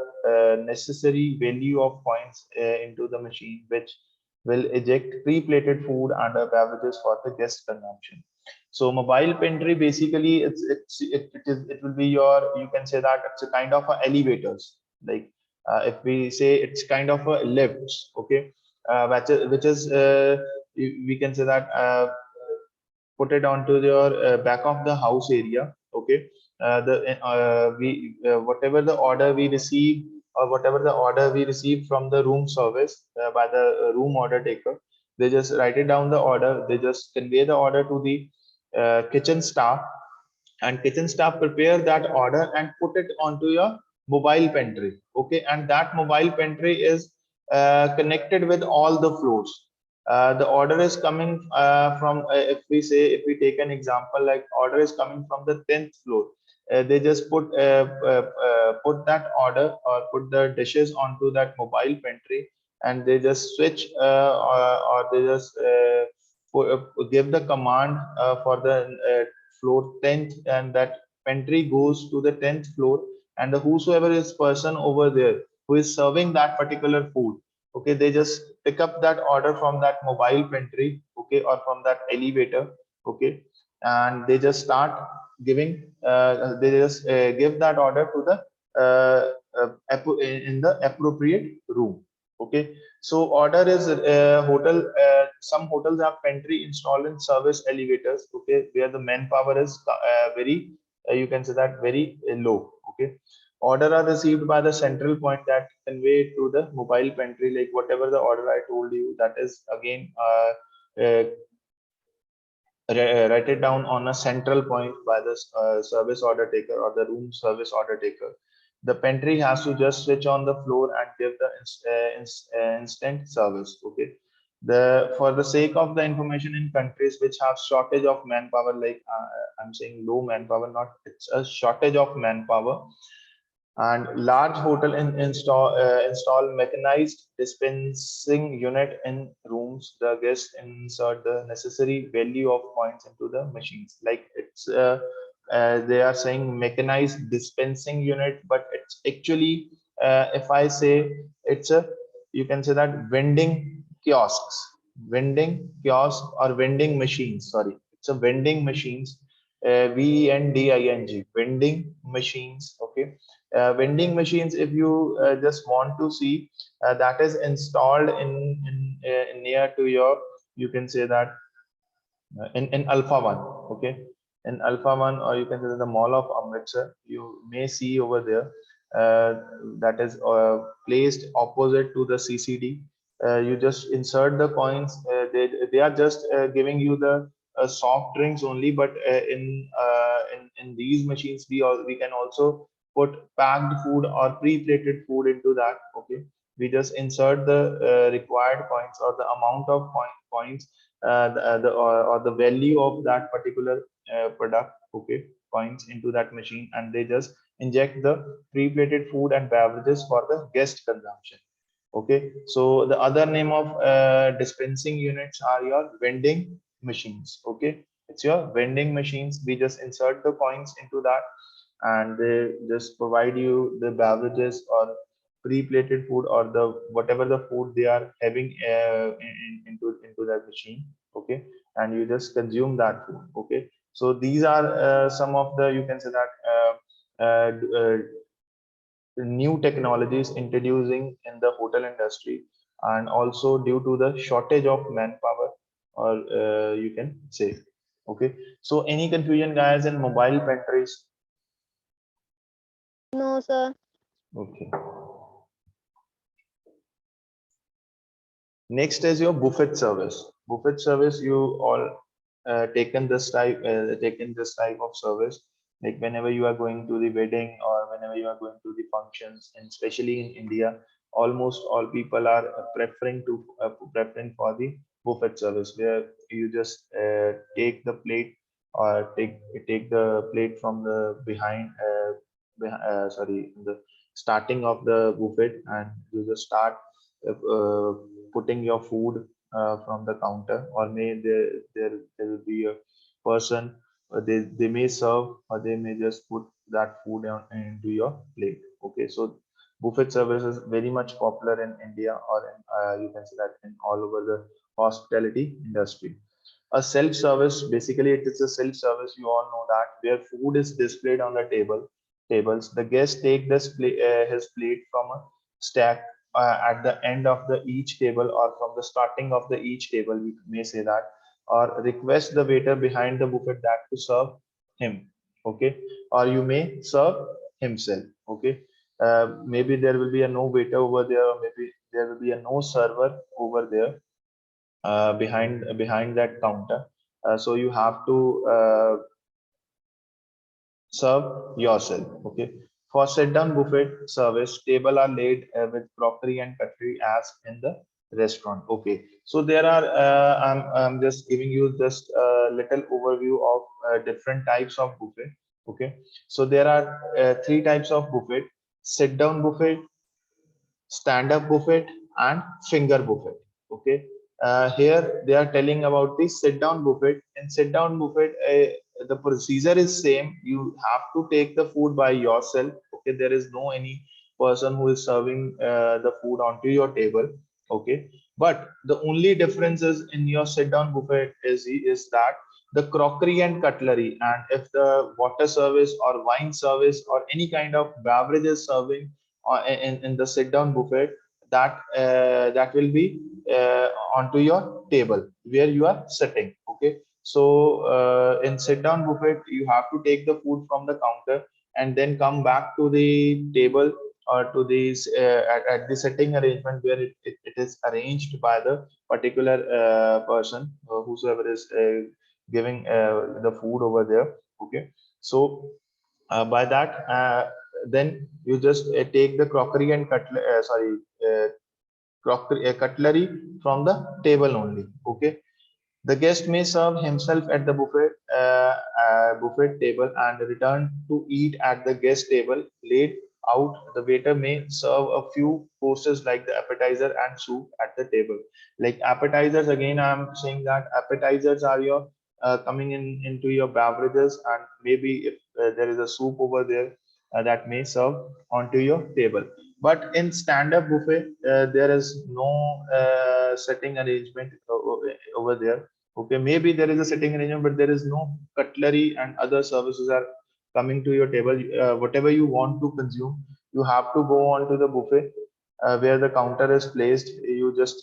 necessary value of points into the machine, which will eject pre-plated food and beverages for the guest consumption. So mobile pantry basically it will be your, you can say that it's a kind of a elevators. Like if we say it's kind of a lifts. Okay, we can say that put it onto your back of the house area. Okay, the we whatever the order we receive, or whatever the order we receive from the room service by the room order taker, they just write it down the order, they just convey the order to the kitchen staff, and kitchen staff prepare that order and put it onto your mobile pantry. Okay, and that mobile pantry is connected with all the floors. The order is coming from if we take an example, like order is coming from the 10th floor. They just put that order or put the dishes onto that mobile pantry, and they just switch or they just give the command for the floor 10th, and that pantry goes to the 10th floor, and the whosoever is person over there who is serving that particular food, okay, they just pick up that order from that mobile pantry, okay, or from that elevator. Okay, and they just start giving they just give that order to the in the appropriate room. Okay, so order is hotel. Some hotels have pantry installed in service elevators. Okay, where the manpower is very, you can say that very low. Okay, order are received by the central point that convey to the mobile pantry. Like whatever the order I told you, that is again write it down on a central point by the service order taker or the room service order taker. The pantry has to just switch on the floor and give the instant service. Okay, the for the sake of the information, in countries which have shortage of manpower, like I'm saying low manpower, not it's a shortage of manpower, and large hotel install mechanized dispensing unit in rooms. The guests insert the necessary value of points into the machines. Like it's they are saying mechanized dispensing unit, but it's actually if I say it's a, you can say that vending kiosks, vending kiosk or vending machines. Sorry, it's a vending machines. VENDING, vending machines. Okay, vending machines, if you just want to see, that is installed in near to your, you can say that in Alpha One. Okay, in Alpha One, or you can say the Mall of Amritsar, you may see over there that is placed opposite to the CCD. you just insert the coins. They are just giving you the soft drinks only, but in these machines we can also put packed food or pre-plated food into that. Okay, we just insert the required coins or the amount of coins, or the value of that particular product, okay, coins into that machine, and they just inject the pre-plated food and beverages for the guest consumption. Okay, so the other name of dispensing units are your vending machines. Okay, it's your vending machines. We just insert the coins into that, and they just provide you the beverages or pre-plated food or the whatever the food they are having into that machine. Okay, and you just consume that food. Okay, so these are some of the, you can say that, new technologies introducing in the hotel industry, and also due to the shortage of manpower, or you can say. Okay, so any confusion guys in mobile pantries? No, sir. Okay, next is your buffet service. Buffet service, you all taken this type of service, like whenever you are going to the wedding or whenever you are going to the functions, and especially in India, almost all people are preferring for the buffet service, where you just take the plate, or take the plate from the sorry, the starting of the buffet, and you just start uh, putting your food from the counter, or there will be a person, they may serve, or they may just put that food into your plate. Okay, so buffet service is very much popular in India, or in, you can say that, in all over the hospitality industry. A self-service, basically it is a self-service, you all know that, where food is displayed on the tables. The guest take his plate from a stack at the end of the each table, or from the starting of the each table, we may say that, or request the waiter behind the buffet that to serve him. Okay, or you may serve himself. Okay, maybe there will be a no waiter over there, or maybe there will be a no server over there, behind that counter. So you have to serve yourself. Okay, for sit down buffet service, table are laid with crockery and cutlery as in the restaurant. Okay, so there are I'm just giving you just a little overview of different types of buffet. Okay, so there are three types of buffet: sit down buffet, stand up buffet, and finger buffet. Okay, here they are telling about the sit down buffet. In sit down buffet, the procedure is same. You have to take the food by yourself. Okay, there is no any person who is serving the food onto your table. Okay, but the only difference is in your sit down buffet is that the crockery and cutlery, and if the water service or wine service or any kind of beverages serving in the sit down buffet, that will be onto your table where you are sitting. Okay, so in sit down buffet, you have to take the food from the counter and then come back to the table, or to this at the setting arrangement, where it is arranged by the particular person, whosoever is giving the food over there. Okay, so by that, then you just take the crockery and cutlery from the table only. Okay, the guest may serve himself at the buffet table and return to eat at the guest table laid out. The waiter may serve a few courses like the appetizer and soup at the table. Like appetizers, again, I'm saying that appetizers are your coming in into your beverages, and maybe if there is a soup over there, that may serve onto your table. But in stand-up buffet, there is no setting arrangement over there. Okay, maybe there is a sitting arrangement, but there is no cutlery and other services are coming to your table. Whatever you want to consume, you have to go on to the buffet, where the counter is placed. You just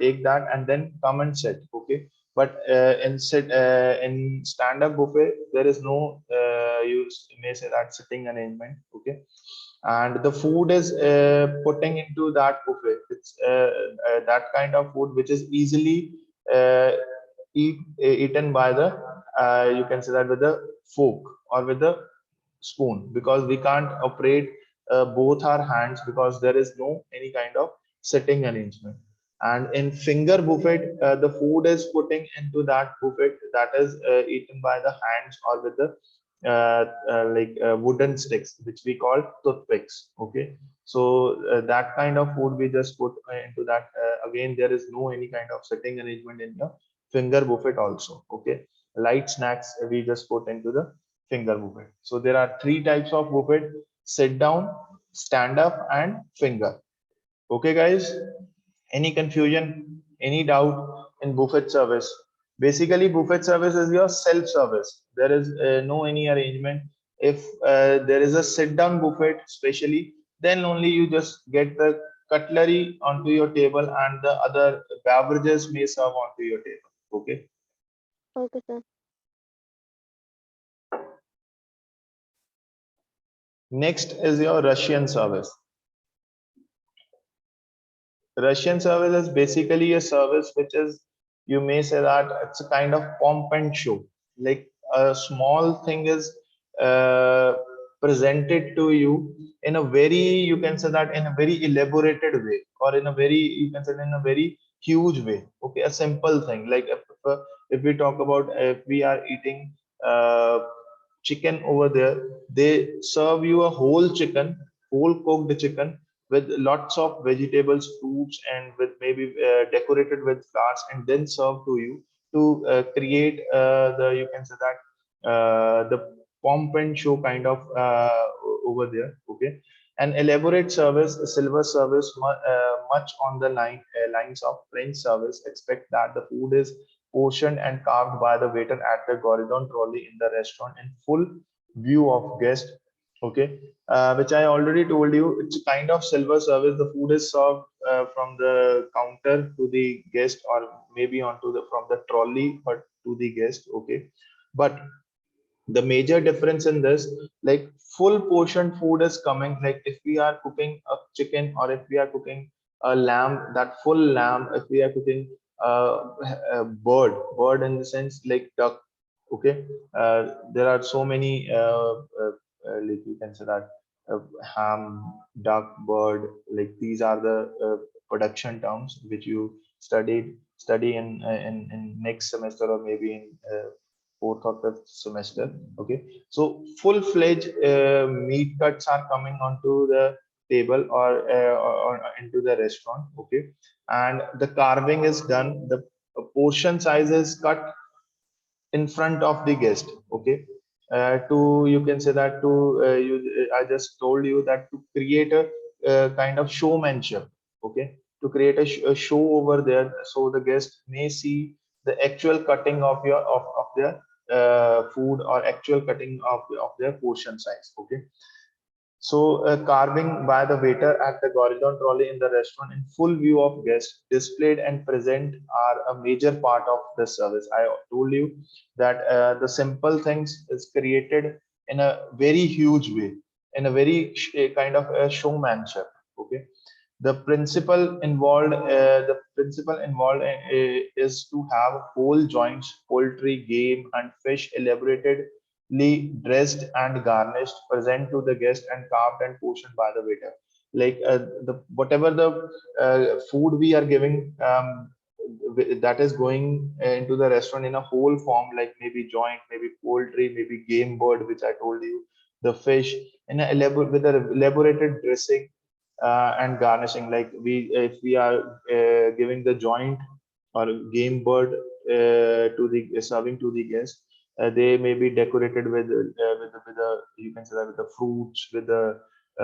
take that and then come and sit. Okay, but in stand-up buffet, there is no you may say that sitting arrangement. Okay, and the food is putting into that buffet. It's that kind of food which is easily uh, eaten by the you can say that with the fork or with the spoon, because we can't operate both our hands because there is no any kind of sitting arrangement. And in finger buffet, the food is putting into that buffet that is eaten by the hands or with the wooden sticks, which we call toothpicks. Okay, so that kind of food we just put into that. Again, there is no any kind of sitting arrangement in the finger buffet also. Okay, light snacks we just put into the finger buffet. So there are three types of buffet: sit down, stand up, and finger. Okay, guys, any confusion, any doubt in buffet service? Basically, buffet service is your self service. There is no any arrangement. If there is a sit down buffet, especially, then only you just get the cutlery onto your table and the other beverages may serve onto your table. Okay. Okay, sir. Next is your Russian service. Russian service is basically a service which is, you may say that it's a kind of pomp and show. Like a small thing is uh, presented to you in a very, you can say that in a very elaborated way, or in a very, you can say in a very huge way. Okay, a simple thing. Like if we talk about if we are eating chicken over there, they serve you a whole chicken, whole cooked chicken with lots of vegetables, fruits, and with maybe decorated with flowers, and then serve to you to create the, you can say that the pomp and show kind of over there. Okay, an elaborate service, a silver service, much on the lines of French service. Expect that the food is portioned and carved by the waiter at the Goridon trolley in the restaurant in full view of guests. Okay, which I already told you, it's a kind of silver service. The food is served from the counter to the guest, or maybe onto the from the trolley but to the guest. Okay, but the major difference in this, like full portion food is coming. Like if we are cooking a chicken, or if we are cooking a lamb, that full lamb, if we are cooking a bird in the sense like duck. Okay, there are so many like you can say that ham, duck, bird, like these are the production terms which you study in next semester, or maybe in fourth or fifth semester. Okay, so full-fledged meat cuts are coming onto the table, or into the restaurant. Okay, and the carving is done. The portion size is cut in front of the guest. Okay, to, you can say that to I just told you that to create a kind of showmanship. Okay, to create a show over there, so the guest may see the actual cutting of of their food, or actual cutting of their portion size. Okay, so, carving by the waiter at the Goridon trolley in the restaurant in full view of guests, displayed and present, are a major part of the service. I told you that the simple things is created in a very huge way, in a very kind of a showmanship. Okay, the principle involved is to have whole joints, poultry, game, and fish elaboratedly dressed and garnished, present to the guest, and carved and portioned by the waiter. Like the whatever the food we are giving, that is going into the restaurant in a whole form, like maybe joint, maybe poultry, maybe game bird, which I told you, the fish in a with a elaborated dressing and garnishing. Like we, if we are giving the joint or game bird to the serving to the guest, they may be decorated with the you can say that with the fruits, with the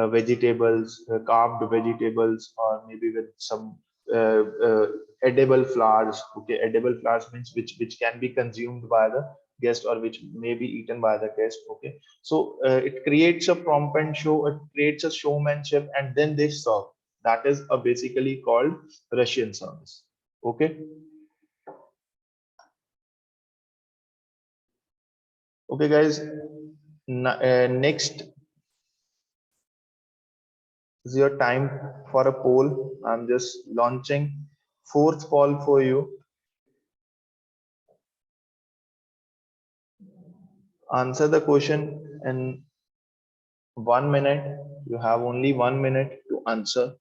vegetables, carved vegetables, or maybe with some uh, uh, edible flowers. Okay, edible flowers means which can be consumed by the guest, or which may be eaten by the guest. Okay, so it creates a prompt and show, it creates a showmanship, and then they serve. That is a basically called Russian service. Okay. Okay, guys. Next This is your time for a poll. I'm just launching fourth poll for you. Answer the question in 1 minute. You have only 1 minute to answer.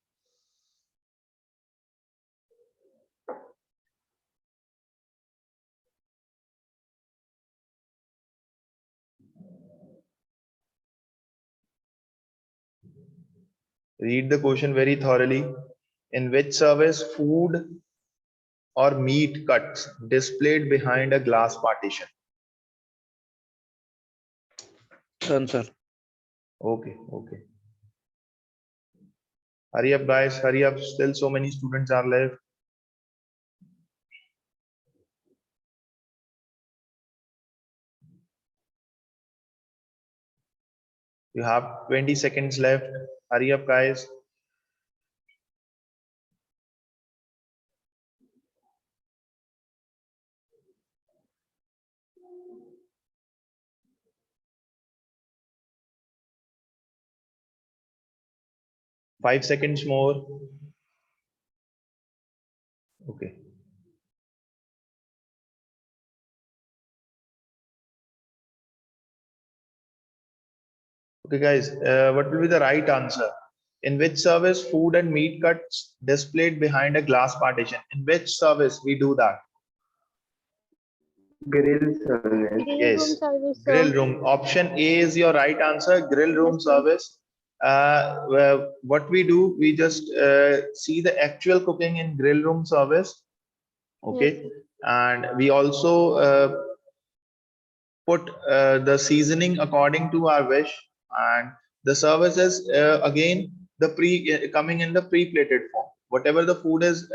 Read the question very thoroughly. In which service food or meat cuts displayed behind a glass partition? Answer. Okay, okay. Hurry up, guys. Hurry up. Still so many students are left. You have 20 seconds left. Hurry up, guys. 5 seconds more. Okay. Okay, guys. What will be the right answer? In which service food and meat cuts displayed behind a glass partition? In which service we do that? Grill service. Grill room Yes, service, grill sir. room. Option A is your right answer. Grill room Yes, sir. service. Well, what we do, we just see the actual cooking in grill room service. Yes, Okay, and we also put the seasoning according to our wish, and the service is again the coming in the pre-plated form. Whatever the food is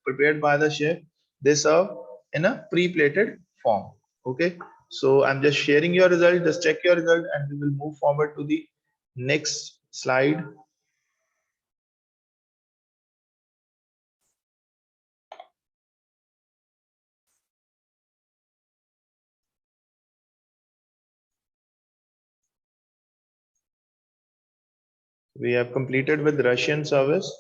prepared by the chef, they serve in a pre-plated form. Okay, so I'm just sharing your result. Just check your result, and we will move forward to the next slide. We have completed with Russian service.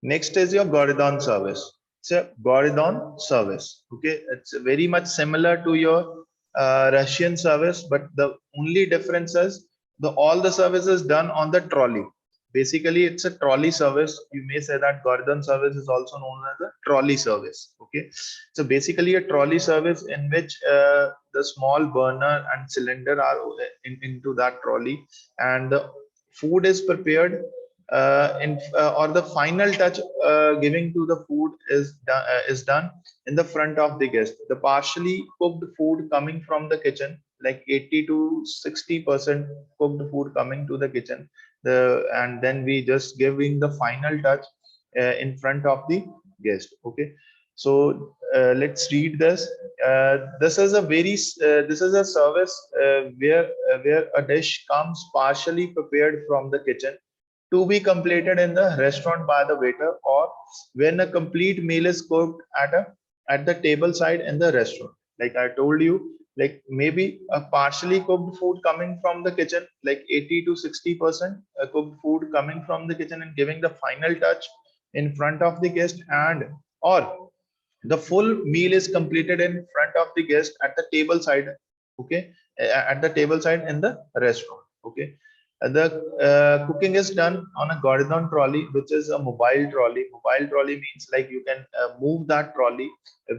Next is your Goridon service. It's a Goridon service. Okay, it's very much similar to your Russian service, but the only difference is the all the services done on the trolley. Basically, it's a trolley service. You may say that Goridon service is also known as a trolley service. Okay, so basically a trolley service in which the small burner and cylinder are into that trolley, and the food is prepared or the final touch giving to the food is done in the front of the guest. The partially cooked food coming from the kitchen, like 80 to 60% cooked food coming to the kitchen, and then we just giving the final touch in front of the guest. Okay, so let's read this. This is a very this is a service where a dish comes partially prepared from the kitchen to be completed in the restaurant by the waiter, or when a complete meal is cooked at the table side in the restaurant. Like I told you, like maybe a partially cooked food coming from the kitchen, like 80 to 60% cooked food coming from the kitchen and giving the final touch in front of the guest, and or the full meal is completed in front of the guest at the table side. Okay, at the table side in the restaurant. Okay, the cooking is done on a Gordon trolley, which is a mobile trolley. Mobile trolley means like you can move that trolley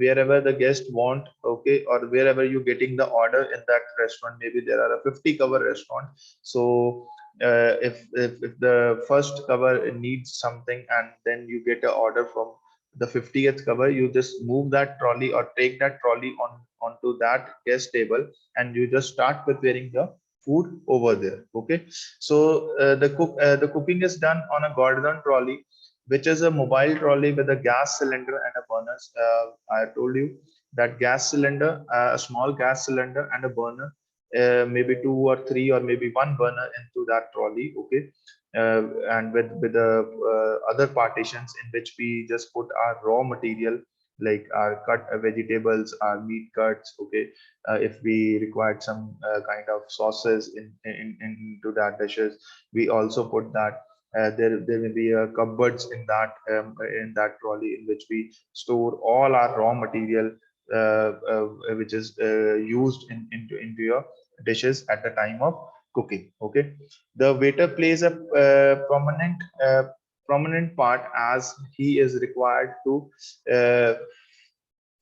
wherever the guest want. Okay, or wherever you're getting the order in that restaurant. Maybe there are a 50 cover restaurant. So if the first cover needs something, and then you get an order from the 50th cover, you just move that trolley or take that trolley onto that guest table, and you just start preparing the food over there. Okay, so the cooking is done on a Gordon trolley, which is a mobile trolley with a gas cylinder and a burner. I told you that gas cylinder, a small gas cylinder and a burner, maybe two or three or maybe one burner into that trolley. Okay, and with the other partitions in which we just put our raw material like our cut vegetables, our meat cuts. Okay, if we required some kind of sauces into that dishes, we also put that. There will be cupboards in that trolley in which we store all our raw material, which is used into your dishes at the time of cooking. Okay, the waiter plays a prominent part, as he is required to uh,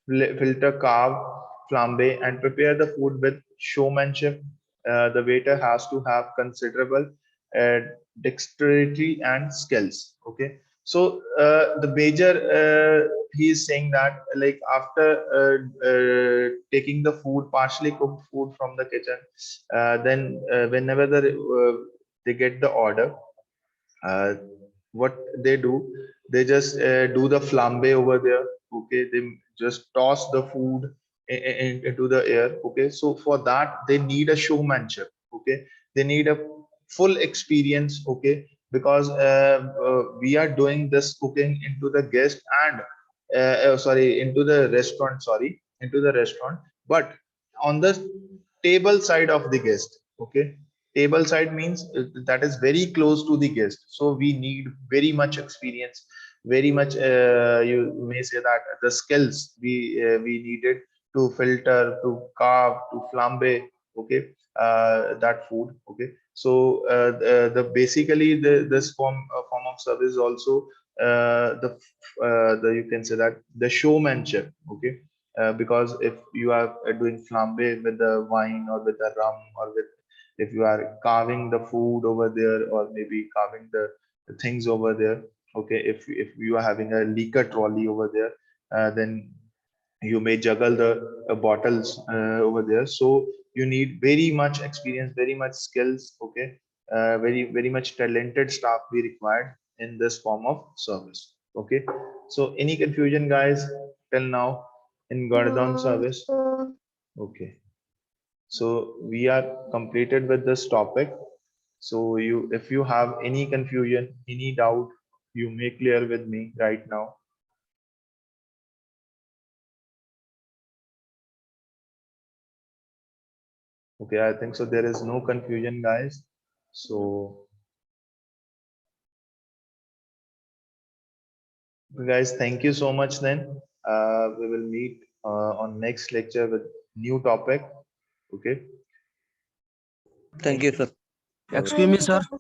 filter, carve, flambe, and prepare the food with showmanship. The waiter has to have considerable uh, dexterity and skills. Okay, so the major he is saying that, like, after taking the food, partially cooked food from the kitchen, then whenever they get the order, uh, what they do, they just do the flambe over there. Okay, they just toss the food into the air. Okay, so for that they need a showmanship. Okay, they need a full experience. Okay, because we are doing this cooking into the guest, and sorry, into the restaurant, sorry, into the restaurant, but on the table side of the guest. Okay, table side means that is very close to the guest, so we need very much experience, very much, you may say that the skills we needed to filter, to carve, to flambe. Okay, that food. Okay, so the basically this form of service also, the you can say that the showmanship. Okay, because if you are doing flambe with the wine or with the rum, or with, if you are carving the food over there, or maybe carving the things over there. Okay, if you are having a liquor trolley over there, then you may juggle the bottles over there. So you need very much experience, very much skills. Okay, very much talented staff we required in this form of service. Okay, so any confusion, guys, till now in Gordon No, service? sir. Okay, so we are completed with this topic. So you, if you have any confusion, any doubt, you may clear with me right now. Okay, I think so. There is no confusion, guys. So, guys, thank you so much. Then we will meet on next lecture with new topic. Okay, Thank you, sir. Excuse me, Thank you, sir. sir.